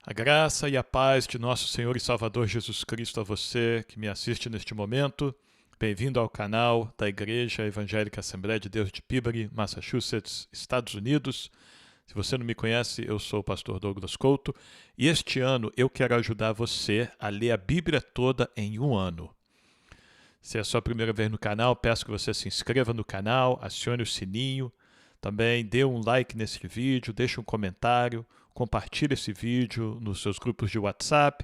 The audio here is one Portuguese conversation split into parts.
A graça e a paz de nosso Senhor e Salvador Jesus Cristo a você que me assiste neste momento. Bem-vindo ao canal da Igreja Evangélica Assembleia de Deus de Peabody, Massachusetts, Estados Unidos. Se você não me conhece, eu sou o pastor Douglas Couto e este ano eu quero ajudar você a ler a Bíblia toda em um ano. Se é a sua primeira vez no canal, peço que você se inscreva no canal, acione o sininho, também dê um like nesse vídeo, deixe um comentário, compartilhe esse vídeo nos seus grupos de WhatsApp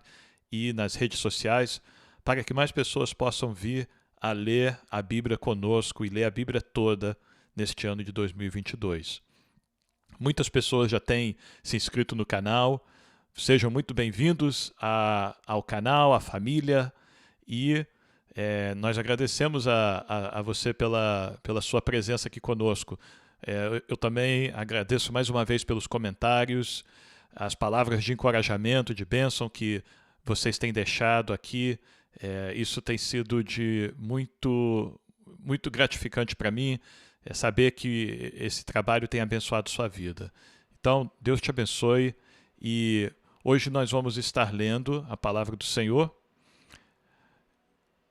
e nas redes sociais para que mais pessoas possam vir a ler a Bíblia conosco e ler a Bíblia toda neste ano de 2022. Muitas pessoas já têm se inscrito no canal, sejam muito bem-vindos ao canal, à família e nós agradecemos a você pela sua presença aqui conosco. Eu também agradeço mais uma vez pelos comentários, as palavras de encorajamento, de bênção que vocês têm deixado aqui. Isso tem sido de muito gratificante para mim, saber que esse trabalho tem abençoado sua vida. Então, Deus te abençoe e hoje nós vamos estar lendo a palavra do Senhor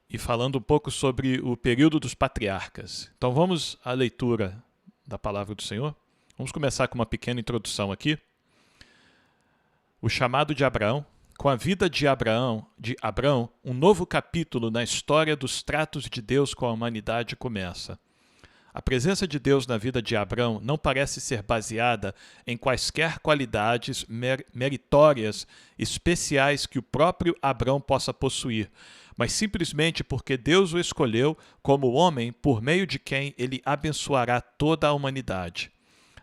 e falando um pouco sobre o período dos patriarcas. Então vamos à leitura da palavra do Senhor. Vamos começar com uma pequena introdução aqui. O chamado de Abraão. Com a vida de Abraão, um novo capítulo na história dos tratos de Deus com a humanidade começa. A presença de Deus na vida de Abraão não parece ser baseada em quaisquer qualidades meritórias especiais que o próprio Abraão possa possuir, mas simplesmente porque Deus o escolheu como homem por meio de quem ele abençoará toda a humanidade.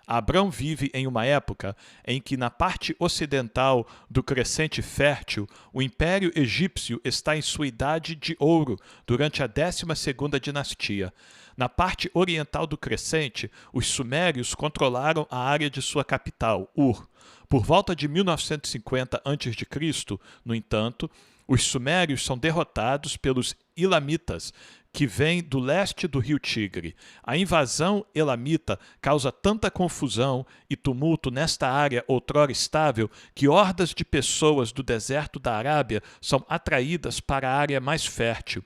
Abraão vive em uma época em que, na parte ocidental do crescente fértil, o Império Egípcio está em sua idade de ouro durante a 12ª dinastia. Na parte oriental do crescente, os sumérios controlaram a área de sua capital, Ur. Por volta de 1950 a.C., no entanto, os sumérios são derrotados pelos elamitas, que vêm do leste do rio Tigre. A invasão elamita causa tanta confusão e tumulto nesta área outrora estável que hordas de pessoas do deserto da Arábia são atraídas para a área mais fértil.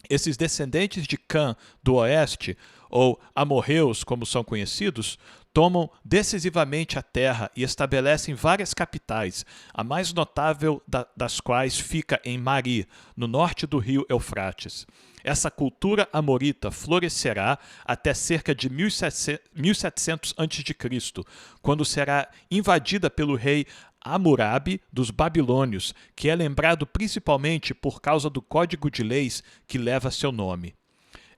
Esses descendentes de Cã do oeste, ou amorreus como são conhecidos, tomam decisivamente a terra e estabelecem várias capitais, a mais notável das quais fica em Mari, no norte do rio Eufrates. Essa cultura amorita florescerá até cerca de 1700 a.C., quando será invadida pelo rei Hammurabi dos Babilônios, que é lembrado principalmente por causa do código de leis que leva seu nome.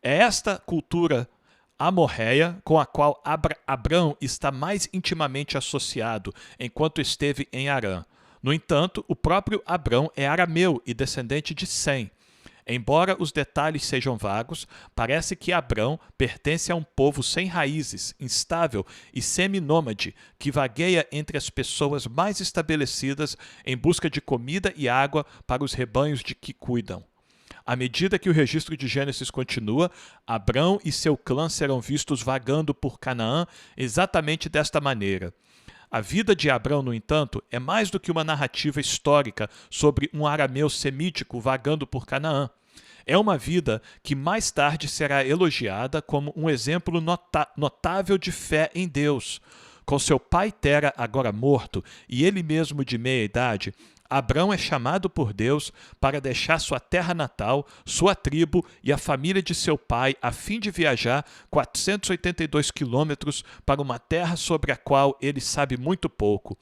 É esta cultura amorreia com a qual Abrão está mais intimamente associado enquanto esteve em Harã. No entanto, o próprio Abrão é arameu e descendente de Sem. Embora os detalhes sejam vagos, parece que Abrão pertence a um povo sem raízes, instável e seminômade, que vagueia entre as pessoas mais estabelecidas em busca de comida e água para os rebanhos de que cuidam. À medida que o registro de Gênesis continua, Abrão e seu clã serão vistos vagando por Canaã exatamente desta maneira. A vida de Abrão, no entanto, é mais do que uma narrativa histórica sobre um arameu semítico vagando por Canaã. É uma vida que mais tarde será elogiada como um exemplo notável de fé em Deus. Com seu pai Tera agora morto e ele mesmo de meia idade, Abrão é chamado por Deus para deixar sua terra natal, sua tribo e a família de seu pai a fim de viajar 482 quilômetros para uma terra sobre a qual ele sabe muito pouco.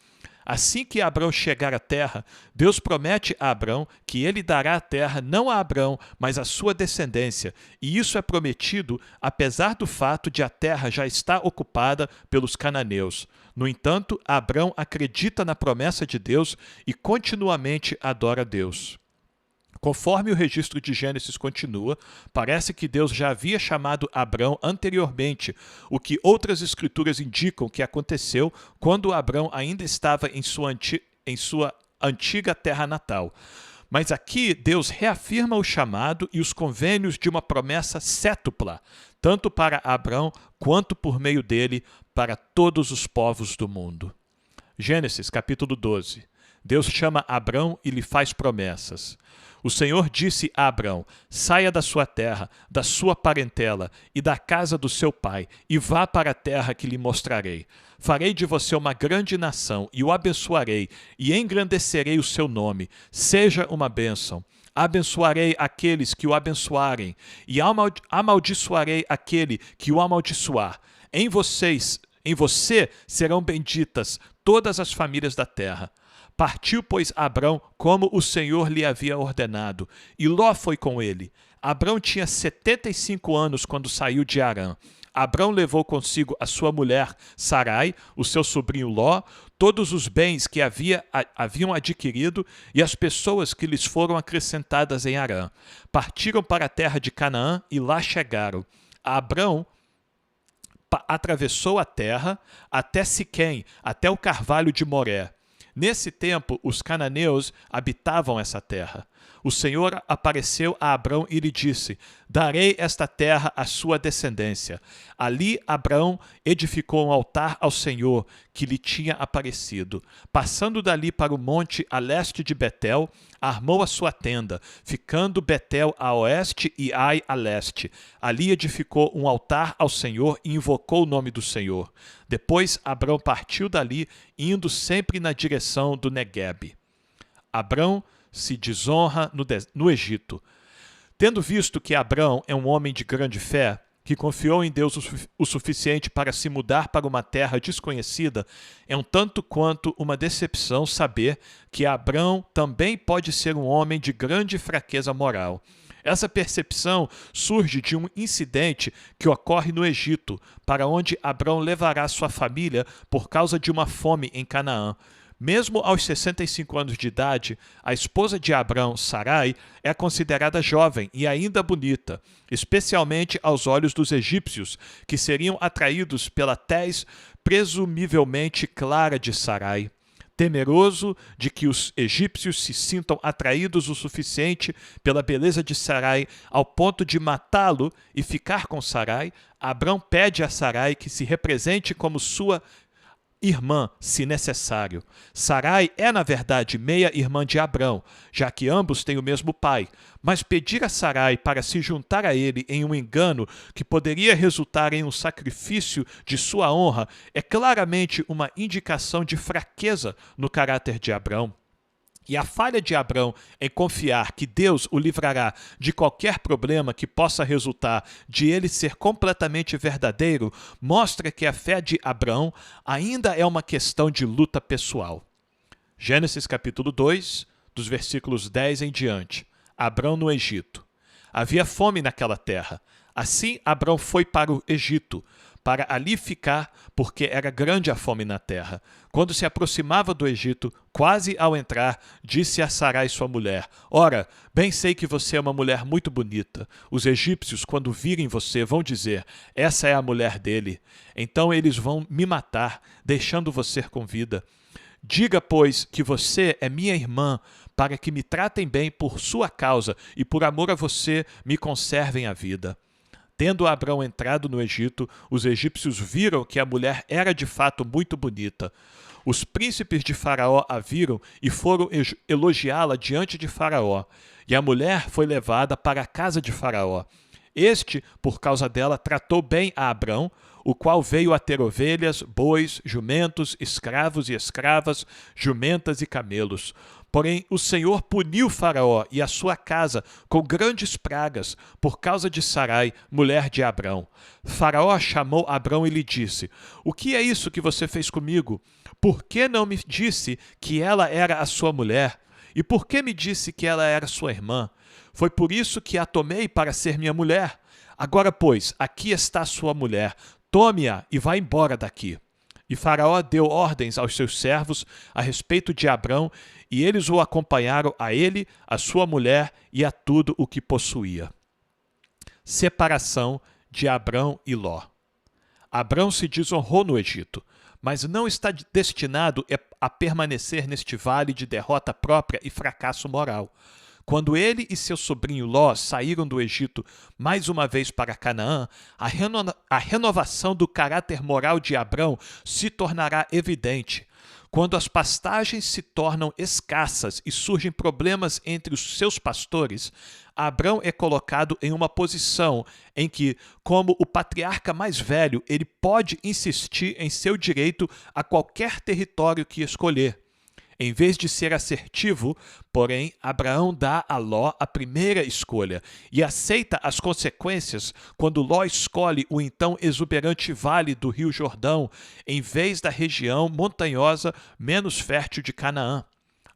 Assim que Abrão chegar à terra, Deus promete a Abrão que ele dará a terra não a Abrão, mas à sua descendência, e isso é prometido apesar do fato de a terra já estar ocupada pelos cananeus. No entanto, Abrão acredita na promessa de Deus e continuamente adora Deus. Conforme o registro de Gênesis continua, parece que Deus já havia chamado Abrão anteriormente, o que outras escrituras indicam que aconteceu quando Abrão ainda estava em sua antiga terra natal. Mas aqui Deus reafirma o chamado e os convênios de uma promessa sétupla, tanto para Abrão quanto por meio dele para todos os povos do mundo. Gênesis capítulo 12. Deus chama Abrão e lhe faz promessas. O Senhor disse a Abrão: saia da sua terra, da sua parentela e da casa do seu pai, e vá para a terra que lhe mostrarei. Farei de você uma grande nação, e o abençoarei, e engrandecerei o seu nome. Seja uma bênção. Abençoarei aqueles que o abençoarem, e amaldiçoarei aquele que o amaldiçoar. Em você serão benditas todas as famílias da terra. Partiu, pois, Abrão como o Senhor lhe havia ordenado, e Ló foi com ele. Abrão tinha 75 anos quando saiu de Harã. Abrão levou consigo a sua mulher Sarai, o seu sobrinho Ló, todos os bens que haviam adquirido e as pessoas que lhes foram acrescentadas em Harã. Partiram para a terra de Canaã e lá chegaram. Abrão atravessou a terra até Siquém, até o carvalho de Moré. Nesse tempo, os cananeus habitavam essa terra. O Senhor apareceu a Abrão e lhe disse: darei esta terra à sua descendência. Ali Abrão edificou um altar ao Senhor, que lhe tinha aparecido. Passando dali para o monte a leste de Betel, armou a sua tenda, ficando Betel a oeste e Ai a leste. Ali edificou um altar ao Senhor e invocou o nome do Senhor. Depois Abrão partiu dali, indo sempre na direção do Neguebe. Abrão se desonra no Egito. Tendo visto que Abrão é um homem de grande fé, que confiou em Deus o suficiente para se mudar para uma terra desconhecida, é um tanto quanto uma decepção saber que Abrão também pode ser um homem de grande fraqueza moral. Essa percepção surge de um incidente que ocorre no Egito, para onde Abrão levará sua família por causa de uma fome em Canaã. Mesmo aos 65 anos de idade, a esposa de Abrão, Sarai, é considerada jovem e ainda bonita, especialmente aos olhos dos egípcios, que seriam atraídos pela tez presumivelmente clara de Sarai. Temeroso de que os egípcios se sintam atraídos o suficiente pela beleza de Sarai ao ponto de matá-lo e ficar com Sarai, Abrão pede a Sarai que se represente como sua irmã, se necessário. Sarai é, na verdade, meia-irmã de Abrão, já que ambos têm o mesmo pai, mas pedir a Sarai para se juntar a ele em um engano que poderia resultar em um sacrifício de sua honra é claramente uma indicação de fraqueza no caráter de Abrão. E a falha de Abrão em confiar que Deus o livrará de qualquer problema que possa resultar de ele ser completamente verdadeiro mostra que a fé de Abrão ainda é uma questão de luta pessoal. Gênesis capítulo 2, dos versículos 10 em diante. Abrão no Egito. Havia fome naquela terra. Assim Abrão foi para o Egito, para ali ficar, porque era grande a fome na terra. Quando se aproximava do Egito, quase ao entrar, disse a Sarai sua mulher: ora, bem sei que você é uma mulher muito bonita. Os egípcios, quando virem você, vão dizer: essa é a mulher dele. Então eles vão me matar, deixando você com vida. Diga, pois, que você é minha irmã, para que me tratem bem por sua causa e por amor a você me conservem a vida. Tendo Abrão entrado no Egito, os egípcios viram que a mulher era de fato muito bonita. Os príncipes de Faraó a viram e foram elogiá-la diante de Faraó. E a mulher foi levada para a casa de Faraó. Este, por causa dela, tratou bem a Abrão, o qual veio a ter ovelhas, bois, jumentos, escravos e escravas, jumentas e camelos. Porém, o Senhor puniu Faraó e a sua casa com grandes pragas por causa de Sarai, mulher de Abrão. Faraó chamou Abrão e lhe disse: o que é isso que você fez comigo? Por que não me disse que ela era a sua mulher? E por que me disse que ela era sua irmã? Foi por isso que a tomei para ser minha mulher. Agora, pois, aqui está sua mulher. Tome-a e vá embora daqui. E Faraó deu ordens aos seus servos a respeito de Abrão, e eles o acompanharam a ele, a sua mulher e a tudo o que possuía. Separação de Abrão e Ló. Abrão se desonrou no Egito, mas não está destinado a permanecer neste vale de derrota própria e fracasso moral. Quando ele e seu sobrinho Ló saíram do Egito mais uma vez para Canaã, a renovação do caráter moral de Abrão se tornará evidente. Quando as pastagens se tornam escassas e surgem problemas entre os seus pastores, Abrão é colocado em uma posição em que, como o patriarca mais velho, ele pode insistir em seu direito a qualquer território que escolher. Em vez de ser assertivo, porém, Abraão dá a Ló a primeira escolha e aceita as consequências quando Ló escolhe o então exuberante vale do Rio Jordão em vez da região montanhosa menos fértil de Canaã.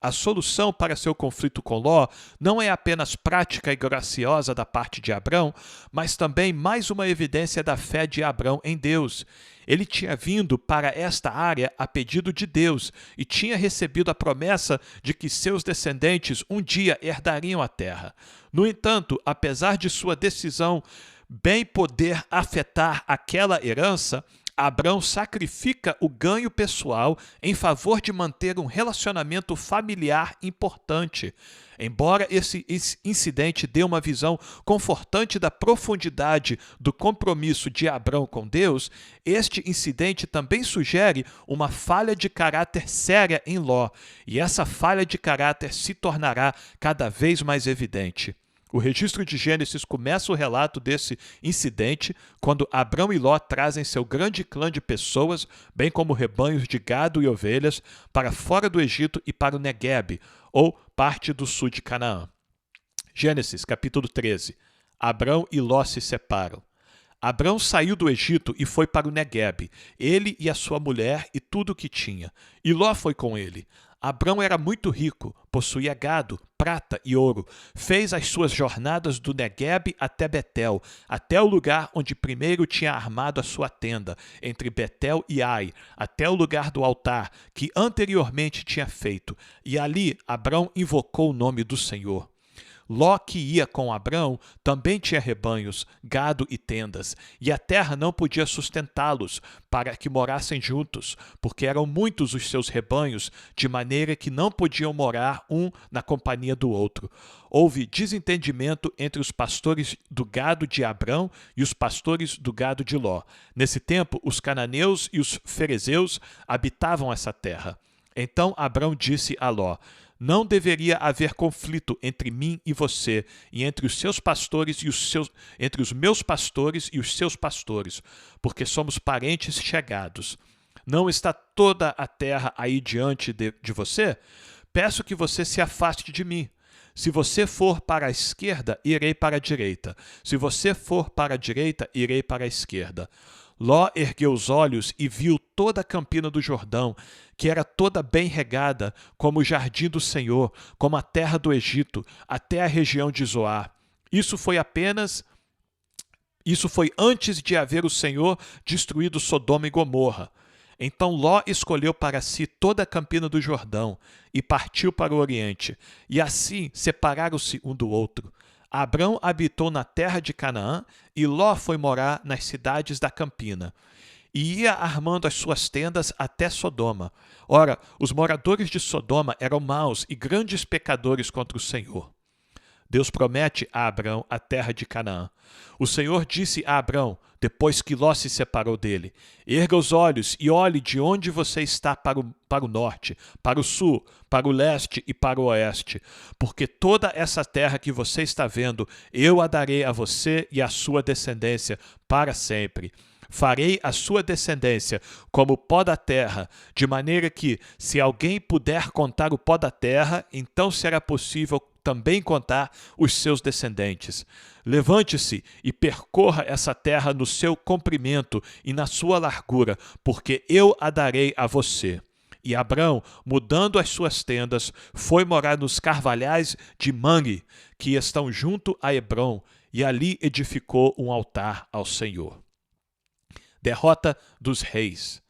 A solução para seu conflito com Ló não é apenas prática e graciosa da parte de Abrão, mas também mais uma evidência da fé de Abrão em Deus. Ele tinha vindo para esta área a pedido de Deus e tinha recebido a promessa de que seus descendentes um dia herdariam a terra. No entanto, apesar de sua decisão bem poder afetar aquela herança, Abrão sacrifica o ganho pessoal em favor de manter um relacionamento familiar importante. Embora esse incidente dê uma visão confortante da profundidade do compromisso de Abrão com Deus, este incidente também sugere uma falha de caráter séria em Ló, e essa falha de caráter se tornará cada vez mais evidente. O registro de Gênesis começa o relato desse incidente quando Abrão e Ló trazem seu grande clã de pessoas, bem como rebanhos de gado e ovelhas, para fora do Egito e para o Neguebe, ou parte do sul de Canaã. Gênesis, capítulo 13. Abrão e Ló se separam. Abrão saiu do Egito e foi para o Neguebe, ele e a sua mulher e tudo o que tinha. E Ló foi com ele. Abrão era muito rico, possuía gado, prata e ouro. Fez as suas jornadas do Neguebe até Betel, até o lugar onde primeiro tinha armado a sua tenda, entre Betel e Ai, até o lugar do altar, que anteriormente tinha feito. E ali Abrão invocou o nome do Senhor. Ló, que ia com Abrão, também tinha rebanhos, gado e tendas, e a terra não podia sustentá-los para que morassem juntos, porque eram muitos os seus rebanhos, de maneira que não podiam morar um na companhia do outro. Houve desentendimento entre os pastores do gado de Abrão e os pastores do gado de Ló. Nesse tempo, os cananeus e os ferezeus habitavam essa terra. Então Abrão disse a Ló: não deveria haver conflito entre mim e você, e entre os seus pastores e entre os meus pastores e os seus pastores, porque somos parentes chegados. Não está toda a terra aí diante de você? Peço que você se afaste de mim. Se você for para a esquerda, irei para a direita. Se você for para a direita, irei para a esquerda. Ló ergueu os olhos e viu toda a campina do Jordão, que era toda bem regada, como o jardim do Senhor, como a terra do Egito, até a região de Zoar. Isso foi antes de haver o Senhor destruído Sodoma e Gomorra. Então Ló escolheu para si toda a campina do Jordão e partiu para o oriente, e assim separaram-se um do outro. Abrão habitou na terra de Canaã e Ló foi morar nas cidades da campina. E ia armando as suas tendas até Sodoma. Ora, os moradores de Sodoma eram maus e grandes pecadores contra o Senhor. Deus promete a Abrão a terra de Canaã. O Senhor disse a Abrão, depois que Ló se separou dele: erga os olhos e olhe de onde você está para o norte, para o sul, para o leste e para o oeste, porque toda essa terra que você está vendo, eu a darei a você e à sua descendência para sempre. Farei a sua descendência como o pó da terra, de maneira que, se alguém puder contar o pó da terra, então será possível também contar os seus descendentes. Levante-se e percorra essa terra no seu comprimento e na sua largura, porque eu a darei a você. E Abrão, mudando as suas tendas, foi morar nos carvalhais de Manre, que estão junto a Hebrom, e ali edificou um altar ao Senhor. Derrota dos reis.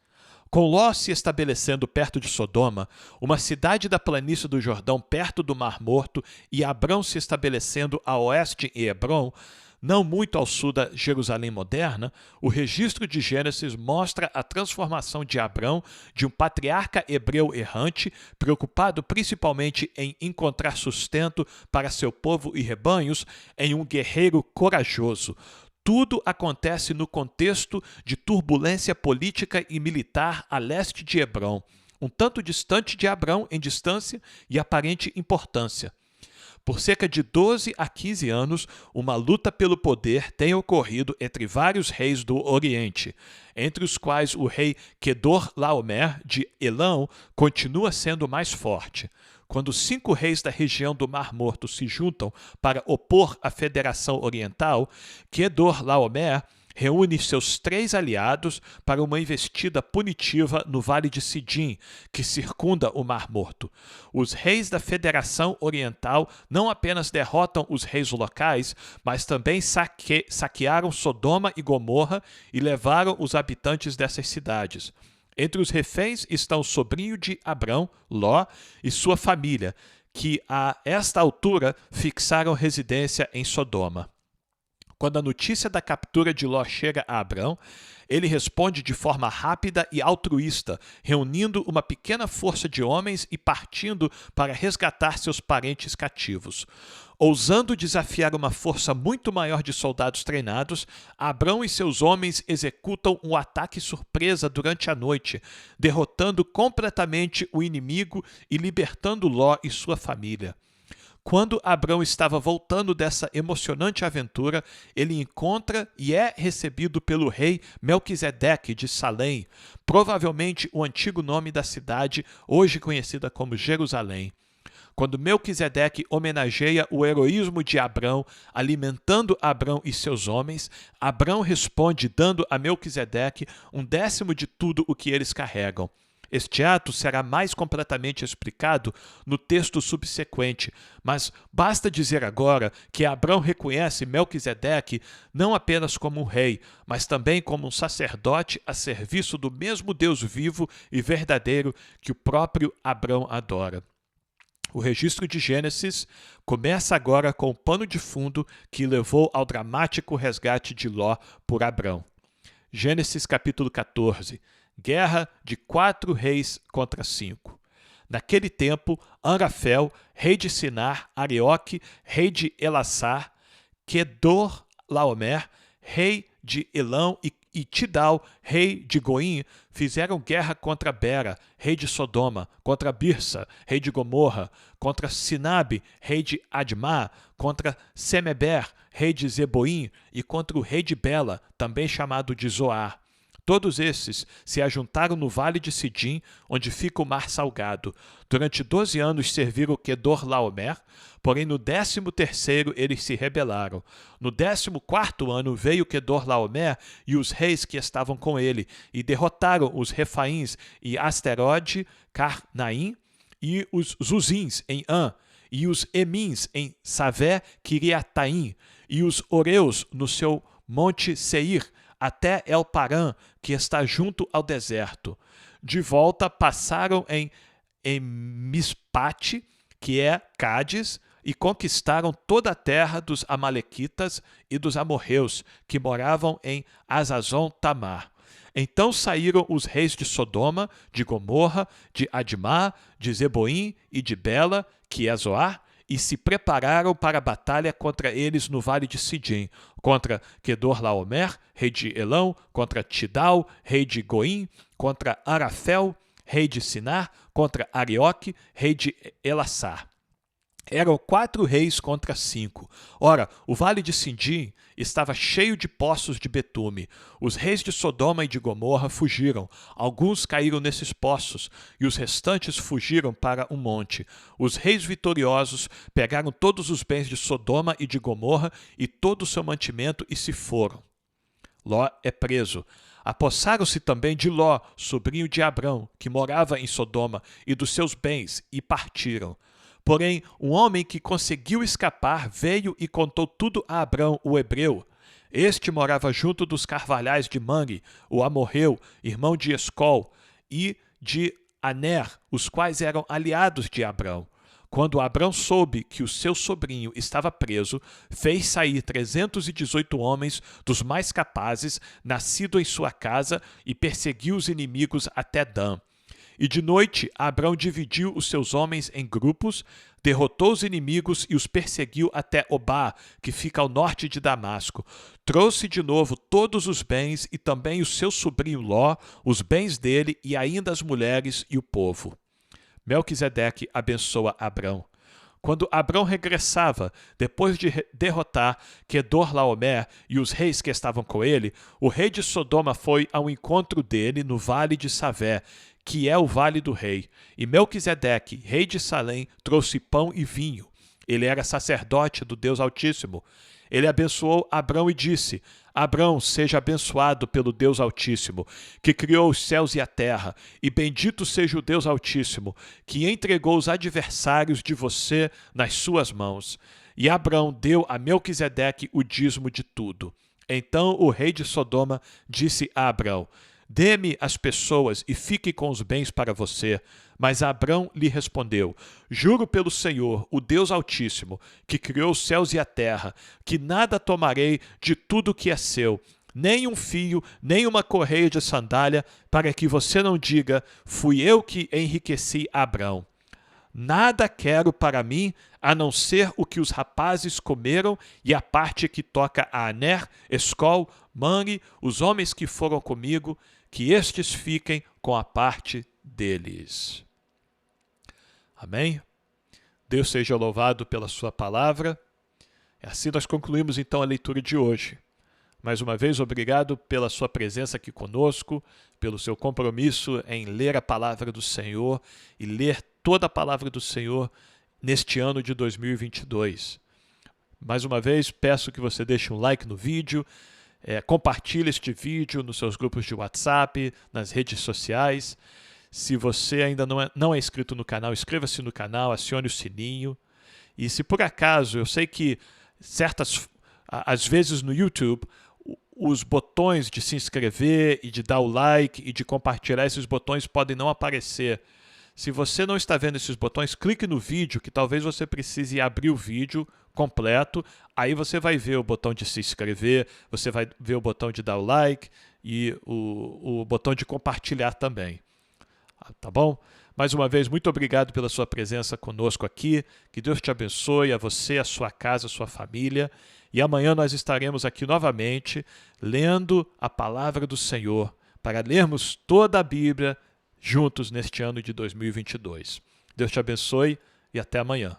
Com Ló se estabelecendo perto de Sodoma, uma cidade da planície do Jordão perto do Mar Morto, e Abrão se estabelecendo a oeste em Hebrom, não muito ao sul da Jerusalém moderna, o registro de Gênesis mostra a transformação de Abrão de um patriarca hebreu errante, preocupado principalmente em encontrar sustento para seu povo e rebanhos, em um guerreiro corajoso. Tudo acontece no contexto de turbulência política e militar a leste de Hebrom. um tanto distante de Abrão em distância e aparente importância. Por cerca de 12 a 15 anos, uma luta pelo poder tem ocorrido entre vários reis do Oriente, entre os quais o rei Quedorlaomer de Elão continua sendo mais forte. Quando 5 reis da região do Mar Morto se juntam para opor a Federação Oriental, Quedorlaomer reúne seus 3 aliados para uma investida punitiva no Vale de Sidim, que circunda o Mar Morto. Os reis da Federação Oriental não apenas derrotam os reis locais, mas também saquearam Sodoma e Gomorra e levaram os habitantes dessas cidades. Entre os reféns estão o sobrinho de Abrão, Ló, e sua família, que a esta altura fixaram residência em Sodoma. Quando a notícia da captura de Ló chega a Abrão, ele responde de forma rápida e altruísta, reunindo uma pequena força de homens e partindo para resgatar seus parentes cativos. Ousando desafiar uma força muito maior de soldados treinados, Abrão e seus homens executam um ataque surpresa durante a noite, derrotando completamente o inimigo e libertando Ló e sua família. Quando Abrão estava voltando dessa emocionante aventura, ele encontra e é recebido pelo rei Melquisedeque de Salém, provavelmente o antigo nome da cidade, hoje conhecida como Jerusalém. Quando Melquisedeque homenageia o heroísmo de Abrão, alimentando Abrão e seus homens, Abrão responde dando a Melquisedeque 1/10 de tudo o que eles carregam. Este ato será mais completamente explicado no texto subsequente, mas basta dizer agora que Abrão reconhece Melquisedeque não apenas como um rei, mas também como um sacerdote a serviço do mesmo Deus vivo e verdadeiro que o próprio Abrão adora. O registro de Gênesis começa agora com o pano de fundo que levou ao dramático resgate de Ló por Abrão. Gênesis capítulo 14. Guerra de 4 reis contra 5. Naquele tempo, Amrafel, rei de Sinar, Arioque, rei de Elassar, Quedorlaomer, rei de Elão e Tidal, rei de Goim, fizeram guerra contra Bera, rei de Sodoma, contra Birsa, rei de Gomorra, contra Sinabe, rei de Admá, contra Semeber, rei de Zeboim, e contra o rei de Bela, também chamado de Zoar. Todos esses se ajuntaram no vale de Sidim, onde fica o mar salgado. Durante 12 anos serviram Quedorlaomer, porém no 13º eles se rebelaram. No 14º ano veio Quedorlaomer e os reis que estavam com ele, e derrotaram os Refaíns e Asterode, Carnaim, e os Zuzins em An, e os Emins em Savé, Quiriataim, e os Oreus no seu monte Seir, até El-Parã, que está junto ao deserto. De volta passaram em Mispate, que é Cádiz, e conquistaram toda a terra dos Amalequitas e dos amorreus, que moravam em Azazon-Tamar. Então saíram os reis de Sodoma, de Gomorra, de Admá, de Zeboim e de Bela, que é Zoar, e se prepararam para a batalha contra eles no vale de Sidim, contra Quedorlaomer, rei de Elão, contra Tidal, rei de Goim, contra Amrafel, rei de Sinar, contra Arioque, rei de Elassar. Eram 4 reis contra 5. Ora, o vale de Sidim estava cheio de poços de betume. Os reis de Sodoma e de Gomorra fugiram. Alguns caíram nesses poços, e os restantes fugiram para um monte. Os reis vitoriosos pegaram todos os bens de Sodoma e de Gomorra e todo o seu mantimento e se foram. Ló é preso. Apossaram-se também de Ló, sobrinho de Abrão, que morava em Sodoma, e dos seus bens, e partiram. Porém, um homem que conseguiu escapar veio e contou tudo a Abrão, o hebreu. Este morava junto dos carvalhais de Mangue, o amorreu, irmão de Escol, e de Aner, os quais eram aliados de Abrão. Quando Abrão soube que o seu sobrinho estava preso, fez sair 318 homens dos mais capazes, nascidos em sua casa, e perseguiu os inimigos até Dan. E de noite Abrão dividiu os seus homens em grupos, derrotou os inimigos e os perseguiu até Obá, que fica ao norte de Damasco. Trouxe de novo todos os bens e também o seu sobrinho Ló, os bens dele e ainda as mulheres e o povo. Melquisedeque abençoa Abrão. Quando Abrão regressava, depois de derrotar Quedorlaomer e os reis que estavam com ele, o rei de Sodoma foi ao encontro dele no vale de Savé, que é o vale do rei. E Melquisedeque, rei de Salém, trouxe pão e vinho. Ele era sacerdote do Deus Altíssimo. Ele abençoou Abrão e disse: Abrão, seja abençoado pelo Deus Altíssimo, que criou os céus e a terra, e bendito seja o Deus Altíssimo, que entregou os adversários de você nas suas mãos. E Abrão deu a Melquisedeque o dízimo de tudo. Então o rei de Sodoma disse a Abrão: dê-me as pessoas e fique com os bens para você. Mas Abrão lhe respondeu: juro pelo Senhor, o Deus Altíssimo, que criou os céus e a terra, que nada tomarei de tudo que é seu, nem um fio, nem uma correia de sandália, para que você não diga: fui eu que enriqueci Abrão. Nada quero para mim, a não ser o que os rapazes comeram e a parte que toca a Aner, Escol, Manre, os homens que foram comigo, que estes fiquem com a parte deles. Amém? Deus seja louvado pela sua palavra. Assim nós concluímos então a leitura de hoje. Mais uma vez, obrigado pela sua presença aqui conosco, pelo seu compromisso em ler a palavra do Senhor e ler toda a palavra do Senhor neste ano de 2022. Mais uma vez, peço que você deixe um like no vídeo, compartilhe este vídeo nos seus grupos de WhatsApp, nas redes sociais. Se você ainda não é inscrito no canal, inscreva-se no canal, acione o sininho. E se por acaso, eu sei que às vezes no YouTube, os botões de se inscrever e de dar o like e de compartilhar, esses botões podem não aparecer. Se você não está vendo esses botões, clique no vídeo, que talvez você precise abrir o vídeo completo. Aí você vai ver o botão de se inscrever, você vai ver o botão de dar o like e o botão de compartilhar também. Tá bom? Mais uma vez, muito obrigado pela sua presença conosco aqui. Que Deus te abençoe, a você, a sua casa, a sua família. E amanhã nós estaremos aqui novamente lendo a palavra do Senhor para lermos toda a Bíblia juntos neste ano de 2022. Deus te abençoe e até amanhã.